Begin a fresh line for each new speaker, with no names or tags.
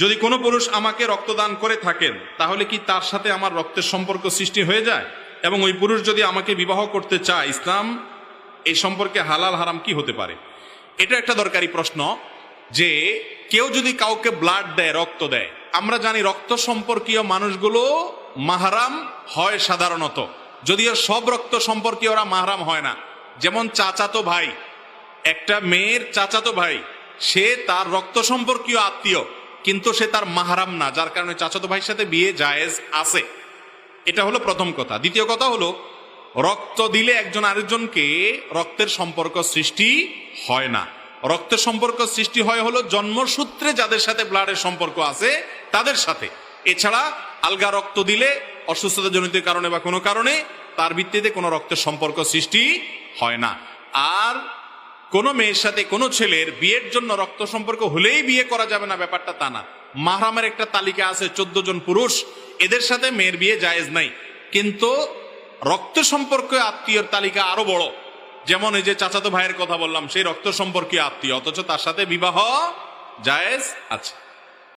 যদি কোনো পুরুষ আমাকে রক্তদান করে থাকেন তাহলে কি তার সাথে আমার রক্তের সম্পর্ক সৃষ্টি হয়ে যায়? এবং ওই পুরুষ যদি আমাকে বিবাহ করতে চায়, ইসলাম এই সম্পর্কে হালাল হারাম কি হতে পারে? এটা একটা দরকারি প্রশ্ন। যে কেউ যদি কাউকে ব্লাড দেয়, রক্ত দেয়, আমরা জানি রক্ত সম্পর্কীয় মানুষগুলো মাহরাম হয় সাধারণত, যদিও সব রক্ত সম্পর্কীয়রা মাহরাম হয় না। যেমন চাচাতো ভাই, একটা মেয়ের চাচাতো ভাই, সে তার রক্ত সম্পর্কীয় আত্মীয়, কিন্তু সে তার মাহরাম না, যার কারণে চাচাতো ভাইয়ের সাথে বিয়ে জায়েজ আছে। এটা হলো প্রথম কথা। দ্বিতীয় কথা হলো, রক্ত দিলে একজন আরেকজনকে রক্তের সম্পর্ক সৃষ্টি হয় না। রক্তের সম্পর্ক সৃষ্টি হয় হলো জন্মসূত্রে যাদের সাথে ব্লাডের সম্পর্ক আছে তাদের সাথে। এছাড়া আলগা রক্ত দিলে অসুস্থতা জনিত কারণে বা কোনো কারণে তার ভিত্তিতে কোনো রক্তের সম্পর্ক সৃষ্টি হয় না। আর কোনো মেয়ের সাথে কোনো ছেলের বিয়ের জন্য রক্ত সম্পর্ক হলেই বিয়ে করা যাবে না, ব্যাপারটা তা না। মাহরামের একটা তালিকা আছে, 14 জন পুরুষ, এদের সাথে মেয়ের বিয়ে জায়েজ নাই। কিন্তু রক্ত সম্পর্কীয় আত্মীয়র তালিকা আরো বড়। যেমন এই যে চাচাতো ভাইয়ের কথা বললাম, সেই রক্ত সম্পর্কীয় আত্মীয়, অথচ তার সাথে বিবাহ জায়েজ আছে।